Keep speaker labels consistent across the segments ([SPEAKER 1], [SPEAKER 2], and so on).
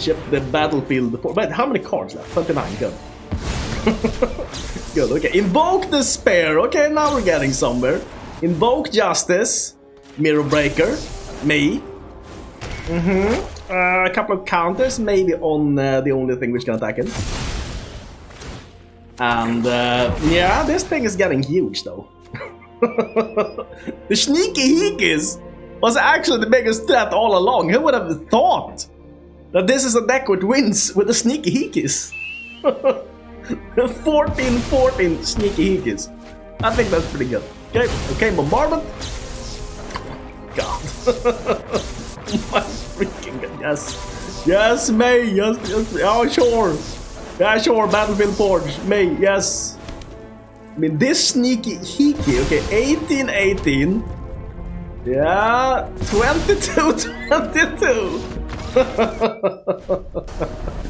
[SPEAKER 1] Chip the battlefield. Wait, how many cards left? 29, good. Good, okay. Invoke Despair. Okay, now we're getting somewhere. Invoke Justice. Mirror Breaker. Me. A couple of counters, maybe on the only thing which can attack him. And yeah, this thing is getting huge though. The SNEAKI-JIKIs was actually the biggest threat all along. Who would have thought that this is a deck which wins with the SNEAKI-JIKIs? 14 SNEAKI-JIKIs. I think that's pretty good. Okay, Arcane Bombardment. God. My freaking god, yes. Yes, May, yes, oh sure. Yeah, sure, Battlefield Forge, May, yes. I mean, this SNEAKI-JIKI, okay, 18. Yeah, 22.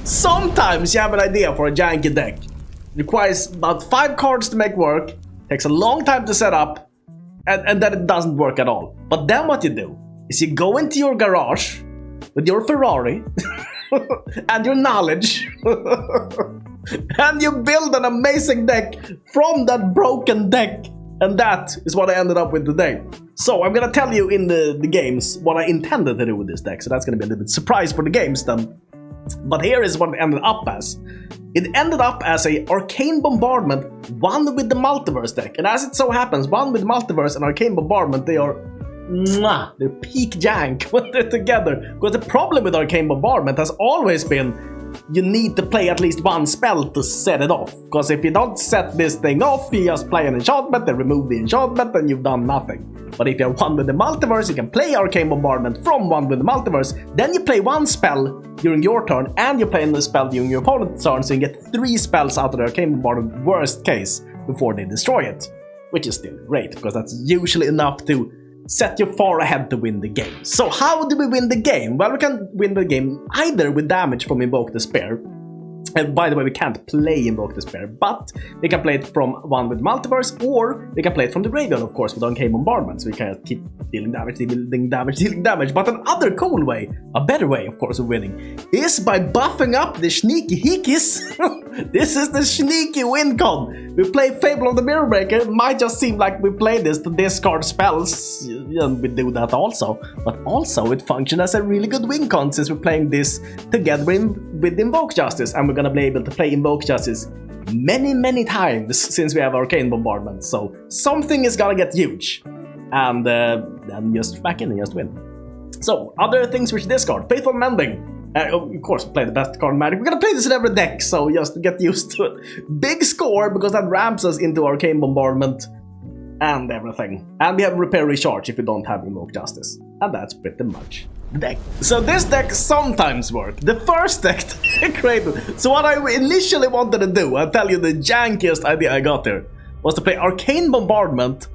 [SPEAKER 1] Sometimes you have an idea for a janky deck. Requires about 5 cards to make work, takes a long time to set up, and then it doesn't work at all. But then what you do is you go into your garage with your Ferrari and your knowledge and you build an amazing deck from that broken deck, and that is what I ended up with today. So I'm gonna tell you in the games what I intended to do with this deck, so that's gonna be a little bit surprise for the games then. But here is what it ended up as. It ended up as a Arcane Bombardment, one with the Multiverse deck, and as it so happens, one with Multiverse and Arcane Bombardment, they're peak jank when they're together. Because the problem with Arcane Bombardment has always been you need to play at least one spell to set it off. Because if you don't set this thing off, you just play an enchantment and remove the enchantment and you've done nothing. But if you're one with the Multiverse, you can play Arcane Bombardment from one with the Multiverse, then you play one spell during your turn and you play the spell during your opponent's turn, so you get 3 spells out of the Arcane Bombardment worst case before they destroy it. Which is still great, because that's usually enough to set you far ahead to win the game. So how do we win the game? Well, we can win the game either with damage from Invoke Despair. And by the way, we can't play Invoke Despair, but we can play it from one with Multiverse, or we can play it from the graveyard, of course, with Arcane Bombardment, so we can keep dealing damage. But another cool way, a better way, of course, of winning, is by buffing up the SNEAKI-JIKIs. This is the SNEAKI win con. We play Fable of the Mirror Breaker. It might just seem like we play this to discard spells, and we do that also, but also it functions as a really good win con since we're playing this together with Invoke Justice, and we're gonna be able to play Invoke Justice many times since we have Arcane Bombardment, so something is gonna get huge, and then just back in and just win. So other things which discard: Faithful Mending. Of course, play the best card in Magic. We're gonna play this in every deck, so just get used to it. Big score, because that ramps us into Arcane Bombardment and everything. And we have Repair Recharge if you don't have Invoke Justice. And that's pretty much the deck. So this deck sometimes worked. The first deck I created. So what I initially wanted to do, I'll tell you the jankiest idea I got there, was to play Arcane Bombardment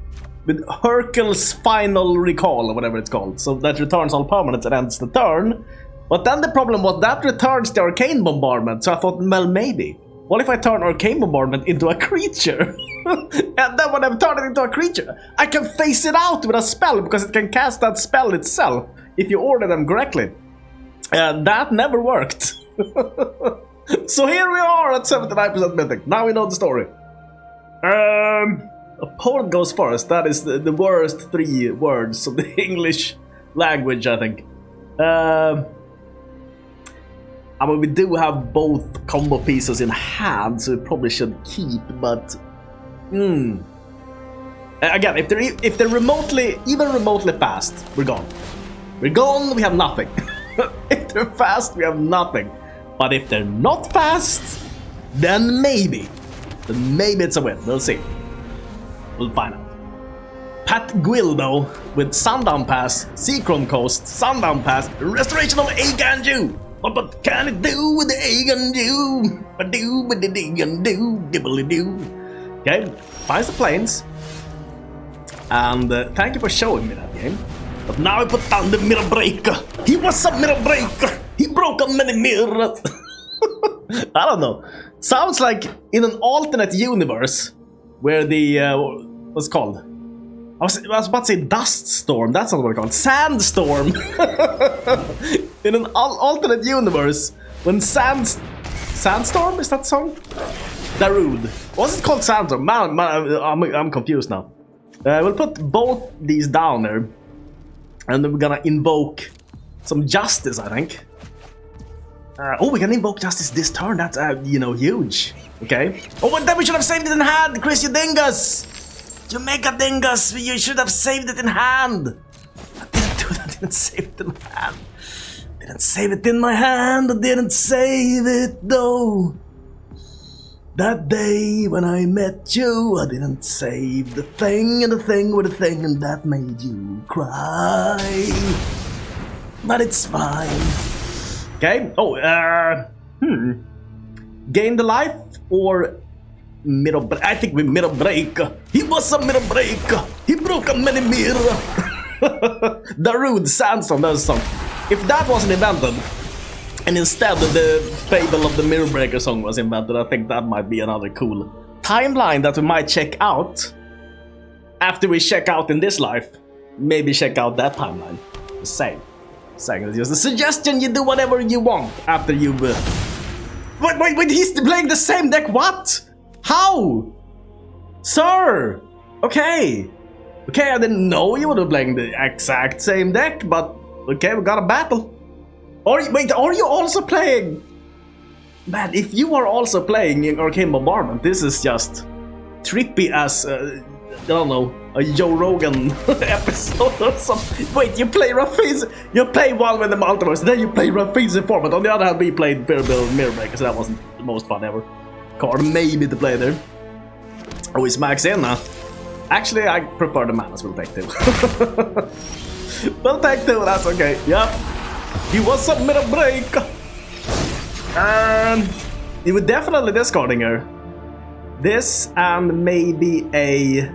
[SPEAKER 1] with Hercule's Final Recall, or whatever it's called. So that returns all permanents and ends the turn. But then the problem was that returns the Arcane Bombardment, so I thought, well, maybe. What if I turn Arcane Bombardment into a creature? And then when I've turned it into a creature, I can face it out with a spell, because it can cast that spell itself if you order them correctly. And that never worked. So here we are at 79% Mythic. Now we know the story. Opponent goes first. That is the worst 3 words of the English language, I think. I mean, we do have both combo pieces in hand, so we probably should keep, but... Again, if they're even remotely fast, we're gone. We're gone, we have nothing. If they're fast, we have nothing. But if they're not fast, then maybe. Then maybe it's a win, we'll see. We'll find out. Pat Guildo with Sundown Pass, Seacron Coast, Sundown Pass, Restoration of Aganju. What can it do with the Aganju? Dibbly-doo. Okay, finds the planes. And thank you for showing me that game. But now I put down the Mirror Breaker. He was a Mirror Breaker. He broke on many mirrors. I don't know. Sounds like in an alternate universe where the what's it called? I was about to say Dust Storm. That's not what it's called. Sandstorm. In an alternate universe, when Sandstorm, is that the song? Darude. Was it called Sandstorm? Man, I'm confused now. We'll put both these down there, and then we're gonna invoke some Justice, I think. Oh, we can invoke Justice this turn. That's you know, huge. Okay. Oh, but then we should have saved it in hand, Chris, you dingus! You mega dingus! You should have saved it in hand. I didn't do that. I didn't save it in my hand. Didn't save it in my hand. I didn't save it though. That day when I met you, I didn't save the thing and the thing with the thing, and that made you cry. But it's fine. Okay. Oh, gain the life or middle break? I think we middle break. He was a middle break. He broke a many mirror. Darude Sandstorm, that was song. If that wasn't invented, and instead the Fable of the Mirror Breaker song was invented, I think that might be another cool timeline that we might check out. After we check out in this life, maybe check out that timeline. The same. It's just a suggestion. You do whatever you want after you've... Wait, he's playing the same deck? What? How? Sir! Okay, I didn't know you would be playing the exact same deck, but okay, we got a battle. Wait, are you also playing? Man, if you are also playing in Arcane Bombardment, this is just trippy as, I don't know, a Joe Rogan episode or something. Wait, you play Raffi's, you play one with the Multiverse, then you play Raffi's Inform, but on the other hand, we played Fable Mirror Breaker, so that wasn't the most fun ever. Card maybe to play there. Oh, he's max in now. Actually, I prefer the manas. We'll take 2. We'll take 2, that's okay. Yep. He was a middle break. And you would definitely discarding her. This and maybe a...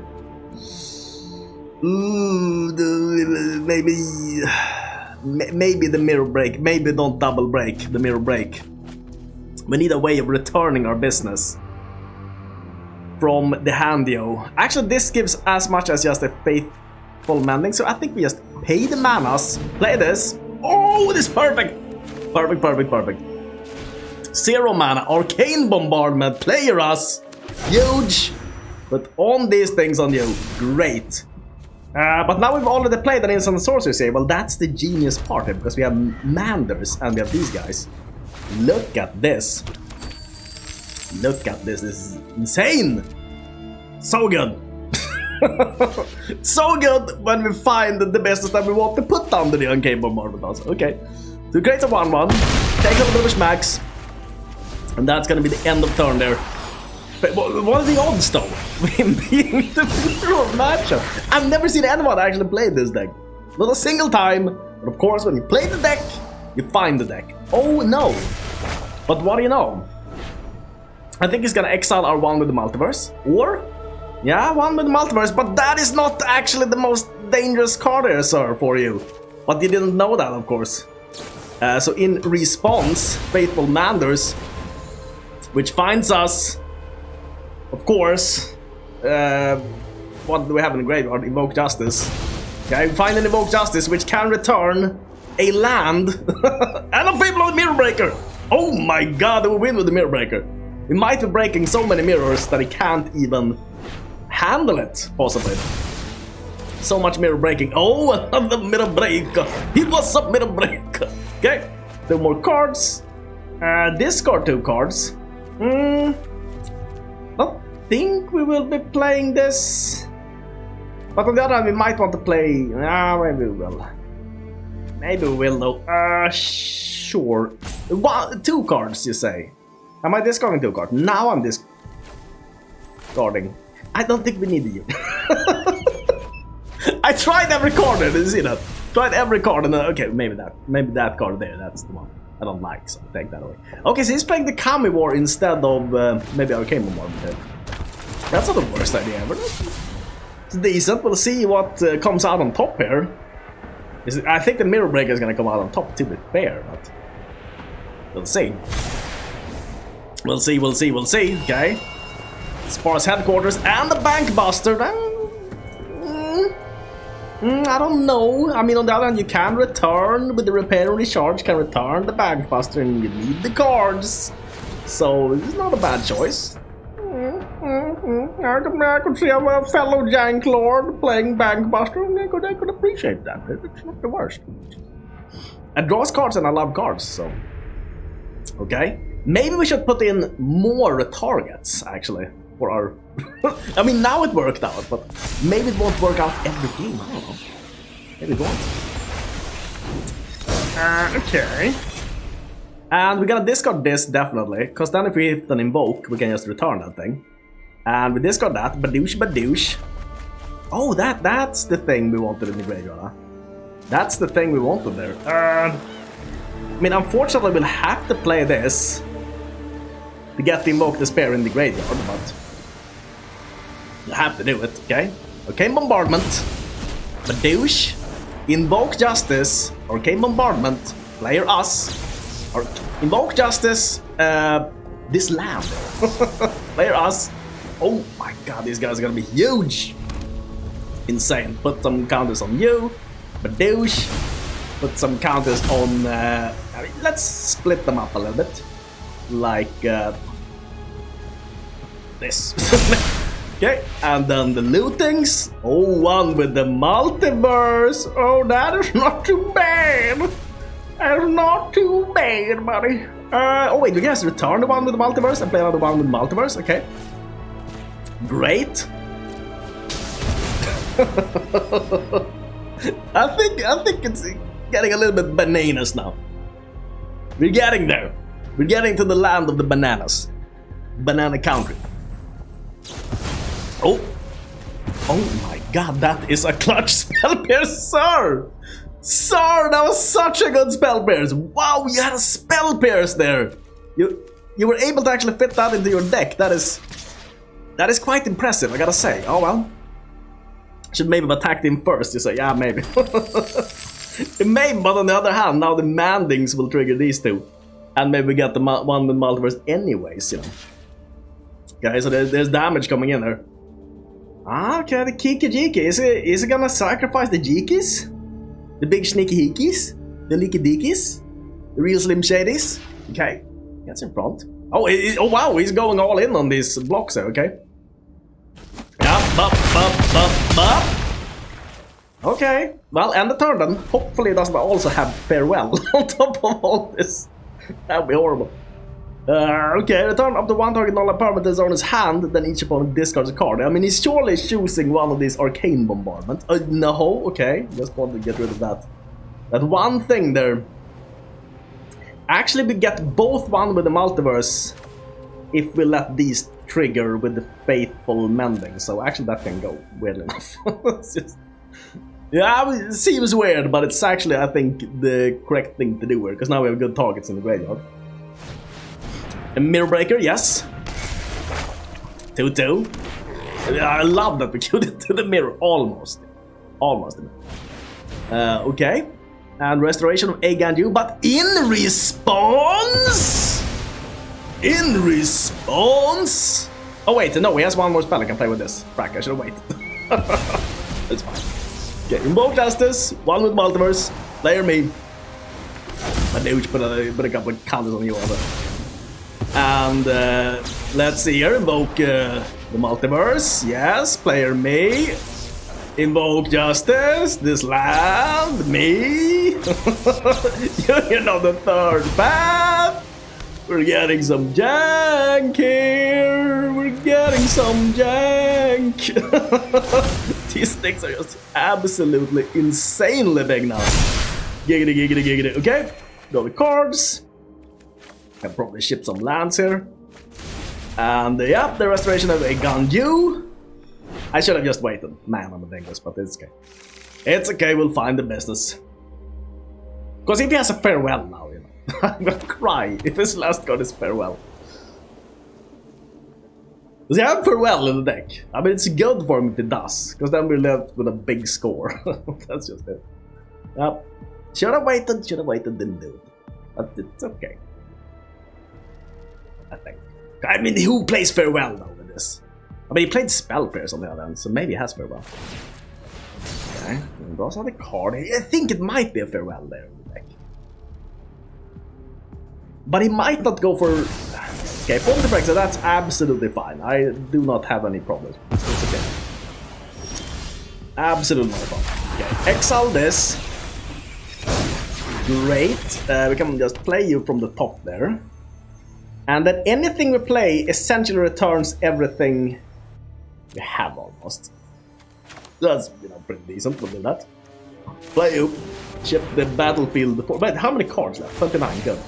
[SPEAKER 1] maybe the mirror break. Maybe don't double break the mirror break. We need a way of returning our business from the handio. Actually, this gives as much as just a Faithful Mending, so I think we just pay the manas, play this. Oh, this is perfect! Perfect. 0 mana, Arcane Bombardment, player us. Huge! But on these things on you, great. But now we've already played an instant sorcery save. Well, that's the genius part here, because we have Manders and we have these guys. Look at this. Look at this. This is insane. So good. So good when we find the business that we want to put under the Arcane Bombardment also. Okay. So create a 1-1. Take a little bit of smacks. And that's gonna be the end of turn there. But what are the odds though? Him being the mirror matchup. I've never seen anyone actually play this deck. Not a single time. But of course, when you play the deck, you find the deck. Oh no. But what do you know? I think he's gonna exile our one with the Multiverse. Or, yeah, one with the Multiverse. But that is not actually the most dangerous card here, sir, for you. But you didn't know that, of course. So in response, Faithful Manders, which finds us, of course, what do we have in the graveyard? Invoke Justice. Okay, we find an Invoke Justice, which can return a land and a Fable of the Mirror Breaker. Oh my god, we win with the Mirror Breaker. We might be breaking so many mirrors that he can't even handle it, possibly. So much mirror breaking. Oh, another mirror breaker. He was a mirror breaker. Okay, 2 more cards. Discard 2 cards. I think we will be playing this. But on the other hand, we might want to play... maybe we will. Maybe we will though. Sure. 2 cards, you say? Am I discarding 2 cards? Now I'm discarding. I don't think we need you. I tried every card there, did you see that? Tried every card and okay, maybe that card there, that's the one I don't like, so take that away. Okay, so he's playing the Kami War instead of maybe Arcane Bombardment. That's not the worst idea ever. It's decent, we'll see what comes out on top here. I think the Mirror Breaker is gonna come out on top, to be fair, but we'll see. We'll see, okay. Sparse Headquarters and the Bank Buster. I don't know. I mean, on the other hand, you can return with the repair and recharge, can return the Bankbuster, and you need the cards. So it's not a bad choice. I could see a fellow Jank Lord playing Bankbuster, and I could appreciate that. It's not the worst. It draws cards, and I love cards, so. Okay. Maybe we should put in more targets, actually, for our... I mean, now it worked out, but maybe it won't work out every game. I don't know. Maybe it won't. Okay. And we're gonna discard this, definitely, because then if we hit an Invoke, we can just return that thing. And we discard that, badoosh, badoosh. Oh, that's the thing we wanted in the graveyard, huh? That's the thing we wanted there. I mean, unfortunately, we'll have to play this to get the Invoke Despair in the graveyard, but you have to do it, okay? Arcane Bombardment, badoosh, Invoke Justice, Arcane Bombardment, player us, or Invoke Justice, this land, player us. Oh my god, these guys are gonna be huge! Insane. Put some counters on you, badoosh. Put some counters on, I mean, let's split them up a little bit. Like, this. Okay, and then the lootings. Oh, one with the Multiverse. Oh, that is not too bad. That is not too bad, buddy. Oh wait, do you guys return the one with the Multiverse and play another one with Multiverse? Okay. Great. I think it's getting a little bit bananas now. We're getting there. We're getting to the land of the bananas. Banana country. Oh. Oh my god, that is a clutch spell pierce, sir! Sir, that was such a good spell pierce. Wow, you had a spell pierce there. You were able to actually fit that into your deck. That is quite impressive, I gotta say. Oh well. Should maybe have attacked him first, you say. Yeah, maybe. Maybe, but on the other hand, now the Mandings will trigger these two. And maybe we get the one with Multiverse anyways, you know. Okay, so there's damage coming in there. Ah, okay, the KIKI-JIKI. Is he gonna sacrifice the Jikis? The big sneaky hikis? The leaky dickies? The real slim shadies? Okay, gets in front. Oh, oh wow, he's going all in on these blocks there, okay. Yeah, okay, well, end the turn then. Hopefully it doesn't also have farewell on top of all this. That would be horrible. Okay, return up to one target non-permanent is on his hand, then each opponent discards a card. I mean, he's surely choosing one of these Arcane Bombardment. No, okay, just want to get rid of that. That one thing there. Actually, we get both one with the Multiverse if we let these trigger with the Faithful Mending. So actually that can go, weirdly enough. It's just, yeah, it seems weird, but it's actually, I think, the correct thing to do here, because now we have good targets in the graveyard. A Mirror Breaker, yes. 2-2. I love that we killed it to the mirror, almost. Almost. Okay. And Restoration of Aganju, but in response? In response? Oh wait, no, he has one more spell I can play with this. Frack, I should have waited. It's fine. Okay, Invoke Justice, one with Multiverse, player me. My dude put a couple of counters on you over. And let's see here, Invoke the Multiverse, yes, player me. Invoke Justice, this land, me. You know, the third path. We're getting some jank here. We're getting some jank. These things are just absolutely insanely big now. Giggity, giggity, giggity. Okay, got the cards. Can probably ship some lands here. And yeah, the Restoration of Aganju. I should have just waited. Man, I'm a dingus, but it's okay. It's okay, we'll find the business. Because if he has a farewell now, you know, I'm gonna cry if his last card is farewell. Does he have farewell in the deck? I mean, it's good for him if he does, because then we're left with a big score. That's just it. Yep. Should have waited, didn't do it. But it's okay. I think. I mean, who plays farewell now with this? I mean, he played Spell Pierce on the other end, so maybe he has farewell. Okay, Draws another card. I think it might be a farewell there in the deck. But he might not go for... Okay, Multiverse, break, so that's absolutely fine. I do not have any problems. It's okay. Absolutely not a problem. Okay, exile this. Great. We can just play you from the top there. And then anything we play essentially returns everything we have almost. That's, you know, pretty decent. We'll do that. Play you. Ship the battlefield before. But how many cards left? 29. Good.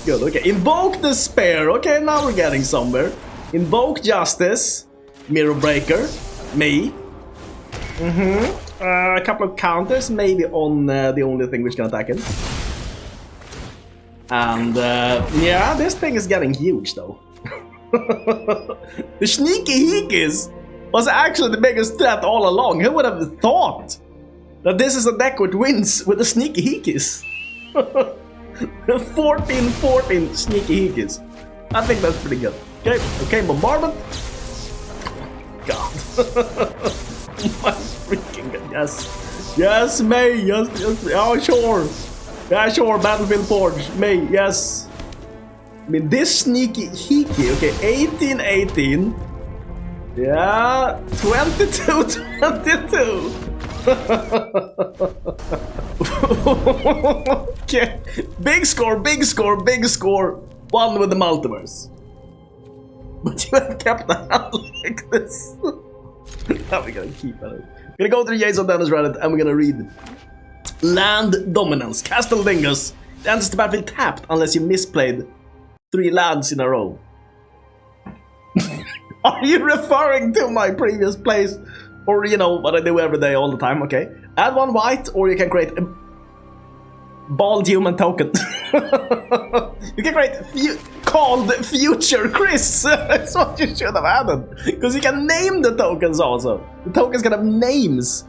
[SPEAKER 1] Good. Okay. Invoke Despair. Okay, now we're getting somewhere. Invoke Justice. Mirror Breaker. Me. A couple of counters, maybe on the only thing which can attack it. And yeah, this thing is getting huge though. The SNEAKI-JIKIs was actually the biggest threat all along. Who would have thought that this is a deck which wins with the SNEAKI-JIKIs? 14 SNEAKI-JIKIs. I think that's pretty good. Okay, Arcane Bombardment. God. My freaking god. Yes. Yes, May. Yes, yes. Oh, sure. Yeah, sure. Battlefield Forge. May. Yes. I mean, this SNEAKI-JIKI. Okay, 18. Yeah. 22. Okay. Big score. One with the Multiverse. But you have kept a hand like this. Now we're gonna keep it. We're gonna go to the Jason Dennis Reddit and we're gonna read Land Dominance. Castle Dingus. The enters the battlefield tapped unless you misplayed 3 lands in a row. Are you referring to my previous plays? Or, you know, what I do every day all the time? Okay. Add 1 white, or you can create a bald human token. You can create called Future Chris. That's what you should have added. Because you can name the tokens also. The tokens can have names.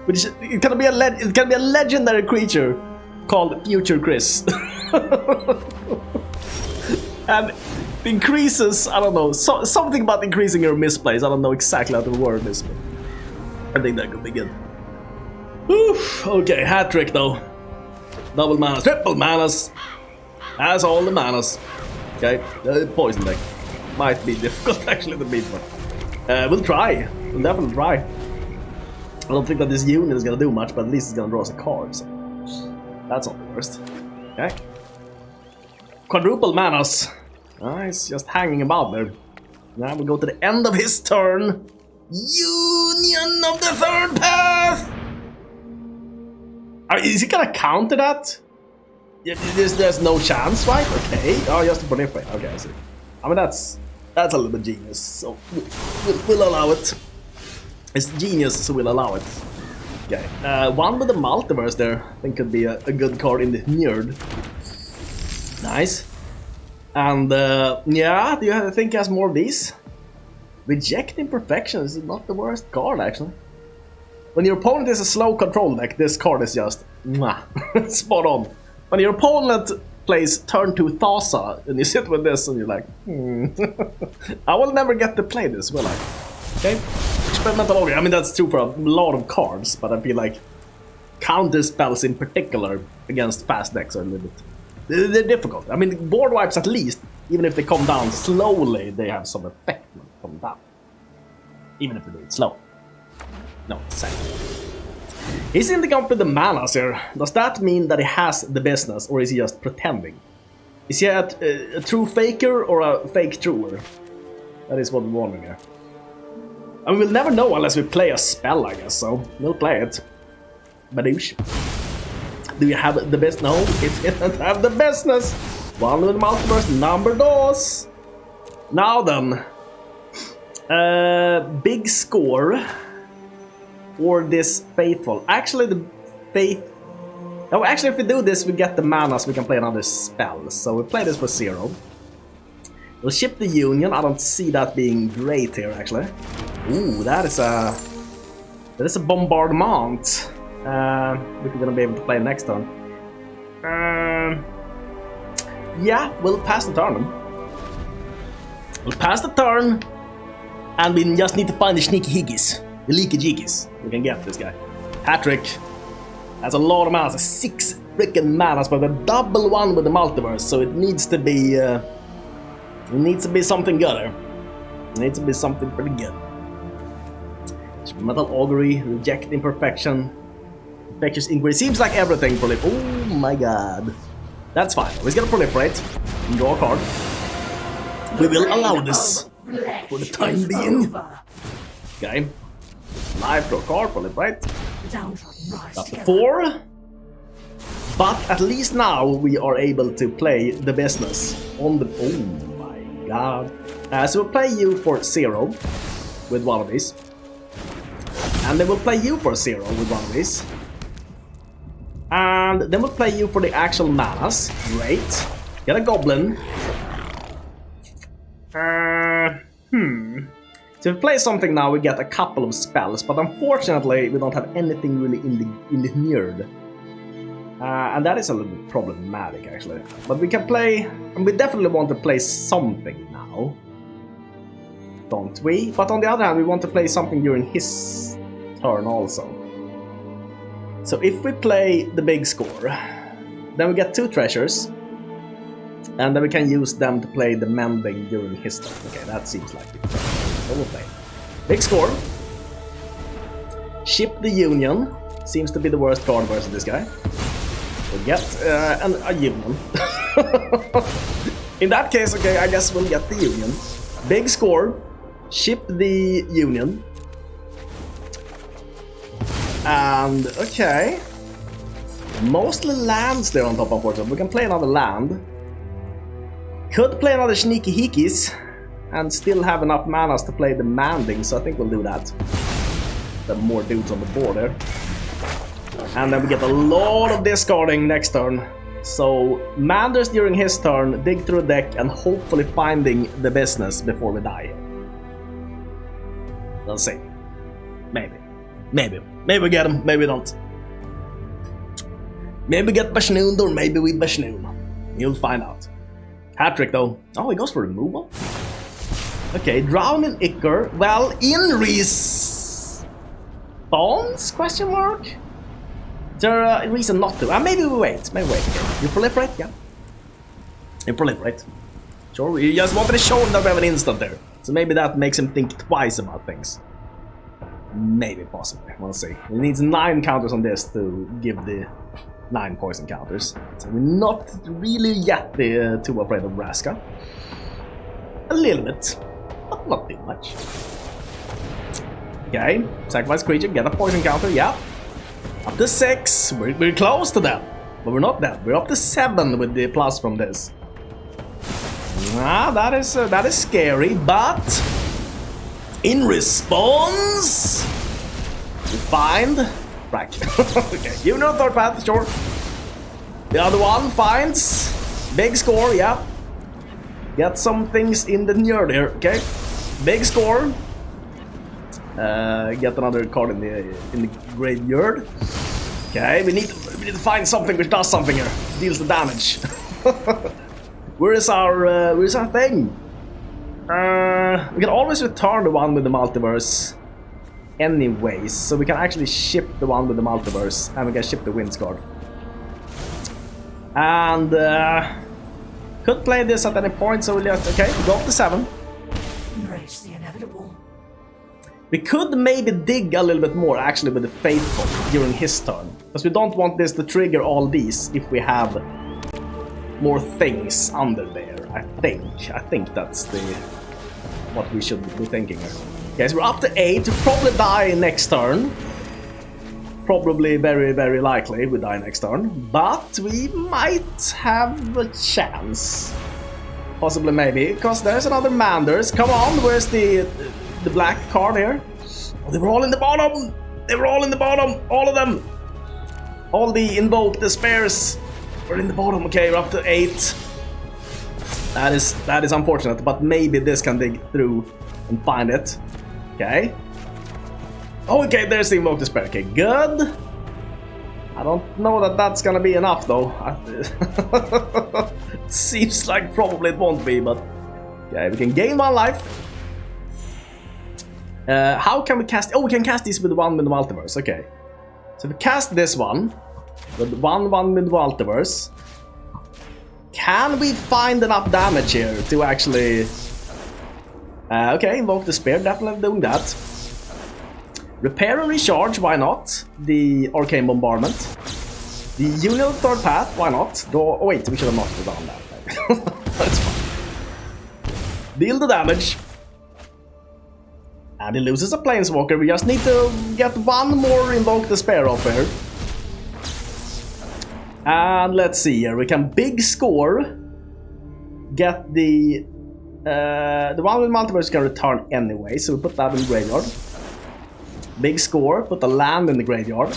[SPEAKER 1] Which it can be a legendary creature called Future Chris. And it increases, I don't know, something about increasing your misplays. I don't know exactly how the word is, but I think that could be good. Oof, okay, hat trick though. Double manas, triple manas. Has all the manas. Okay, poison deck. Might be difficult actually to beat, but we'll try. We'll definitely try. I don't think that this unit is gonna do much, but at least it's gonna draw us a card, so that's not the worst. Okay. Quadruple manas. Nice, just hanging about there. Now we go to the end of his turn. Union of the Third Path! Is he gonna counter that? There's no chance, right? Okay. Oh, just to proliferate. Okay, I see. I mean, that's a little bit genius, so we'll allow it. It's genius, so we'll allow it. Okay. One with the Multiverse there, I think could be a good card in the Nerd. Nice. And yeah, do you think he has more of these? Reject Imperfections is not the worst card, actually. When your opponent is a slow control deck, this card is just mwah, spot on. When your opponent plays turn 2 Thassa, and you sit with this and you're like, I will never get to play this, will I? Okay. Experimental Ogre. I mean, that's true for a lot of cards, but I feel like counter spells in particular against fast decks are a little bit... They're difficult. I mean, board wipes at least, even if they come down slowly, they have some effect when they come down. Even if they do it slow. No, exactly. He's in the camp with the manas here. Does that mean that he has the business, or is he just pretending? Is he a true faker or a fake truer? That is what we're wondering here. I mean, we'll never know unless we play a spell, I guess, so we'll play it. Badoosh. Do you have the best? No, it didn't have the business. One with Multiverse, number dos. Now then. Big score. Or this Faithful. Actually, the Faith... No, actually, if we do this, we get the manas, we can play another spell. So we play this for 0. We'll ship the Union. I don't see that being great here, actually. Ooh, that is a Bombardment. Which we're gonna be able to play next turn. Yeah, we'll pass the turn. We'll pass the turn. And we just need to find the SNEAKI-JIKIs. The KIKI-JIKIs. We can get this guy. Hat-trick. That's a lot of mana. 6 freaking manas, but a double one with the multiverse, so it needs to be something good here. It needs to be something pretty good. Metal Augury, Reject Imperfection, Infectious Inquiry. Seems like everything proliferate. Oh my god. That's fine. We're gonna proliferate. Draw a card. We will allow this for the time being. Okay. Live, draw a card, proliferate. Up to 4. But at least now we are able to play the business on the... Oh my god. So we'll play you for 0 with one of these. And then we'll play you for 0 with one of these. And then we'll play you for the actual manas. Great. Get a goblin. So if we play something now, we get a couple of spells, but unfortunately we don't have anything really engineered. And that is a little bit problematic actually. But we can play, and we definitely want to play something now. Don't we? But on the other hand, we want to play something during his turn also. So if we play the big score, then we get 2 treasures. And then we can use them to play the mending during his turn. Okay, that seems like it. So we'll play. Big score. Ship the Union. Seems to be the worst card versus this guy. We'll get a Union. In that case, okay, I guess we'll get the Union. Big score. Ship the Union. And, okay. Mostly lands there on top, unfortunately. We can play another land. Could play another Sneaky Hikis and still have enough manas to play the Manding, so I think we'll do that. There are more dudes on the board there. And then we get a lot of discarding next turn. So, Manders during his turn, dig through the deck, and hopefully finding the business before we die. We'll see. Maybe. Maybe. Maybe we get him, maybe we don't. Maybe we get Bashnoon, or maybe we Bashnoon. You'll find out. Hat-trick though. Oh, he goes for removal? Okay, Drown in Ichor. Well, in response? Question mark? Is there a reason not to? Maybe we wait. Maybe wait. Okay. You proliferate? Yeah. You proliferate. Sure, you just wanted to show him that we have an instant there. So maybe that makes him think twice about things. Maybe, possibly. We'll see. He needs 9 counters on this to give the 9 poison counters. So we're not really yet too afraid of Vraska. A little bit, but not too much. Okay, sacrifice creature, get a poison counter, yeah. Up to 6, we're close to that. But we're not dead, we're up to 7 with the plus from this. That is scary, but... in response... we find... Right. Okay, you know third path, sure. The other one finds big score, yeah. Get some things in the nerd here, okay. Big score. Get another card in the graveyard. Okay, we need to find something which does something here. Deals the damage. Where's our thing? We can always return the one with the multiverse. Anyways, so we can actually ship the one with the multiverse, and we can ship the Wind-Scarred. And could play this at any point, so we'll just, okay, go up to 7.
[SPEAKER 2] Embrace the inevitable.
[SPEAKER 1] We could maybe dig a little bit more actually with the Faithful during his turn, because we don't want this to trigger all these if we have more things under there. I think that's what we should be thinking here. Okay, so we're up to 8, we'll probably die next turn. Probably very, very likely we die next turn. But we might have a chance. Possibly maybe, because there's another Manders. Come on, where's the black card here? Oh, they were all in the bottom! They were all in the bottom! All of them! All the Invoke Despairs were in the bottom. Okay, we're up to 8. That is unfortunate, but maybe this can dig through and find it. Okay. Oh, okay, there's the Invoke Despair. Okay, good. I don't know that that's gonna be enough, though. Seems like probably it won't be, but... okay, we can gain 1 life. How can we cast? Oh, we can cast these with one with the Multiverse. Okay. So if we cast this one with one with Multiverse, can we find enough damage here to actually? Okay, Invoke Despair, definitely doing that. Repair and recharge, why not? The Arcane Bombardment. The Union Third Path, why not? Oh wait, we should have not done that. That's fine. Deal the damage. And he loses a Planeswalker. We just need to get one more Invoke Despair off here. And let's see here. We can big score. Get the one with Multiverse can return anyway, so we put that in the graveyard. Big score, put the land in the graveyard.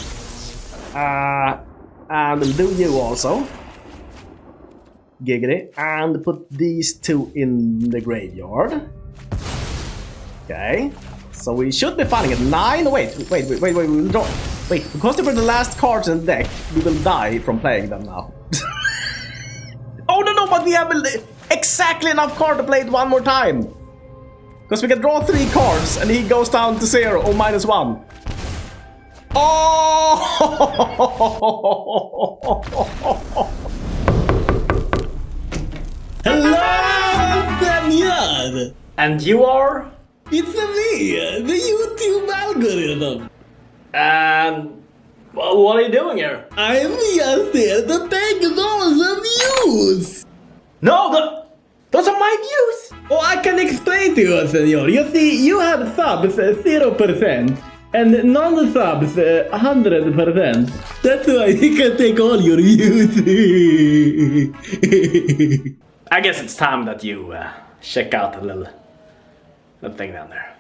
[SPEAKER 1] And we'll do you also. Giggity. And put these two in the graveyard. Okay. So we should be finding it. 9. Wait. We'll draw. Wait, because they were the last cards in the deck, we will die from playing them now. Oh no, but we have exactly enough card to play it one more time. Because we can draw 3 cards and he goes down to 0 or -1. Oh!
[SPEAKER 3] Hello, Daniel!
[SPEAKER 4] And you are?
[SPEAKER 3] It's me, the YouTube algorithm.
[SPEAKER 4] And what are you doing here?
[SPEAKER 3] I'm just here to take those views.
[SPEAKER 4] No, those are my views.
[SPEAKER 3] Oh, I can explain to you, senor. You see, you have subs 0% and non-subs 100%. That's why you can take all your views.
[SPEAKER 4] I guess it's time that you check out the little thing down there.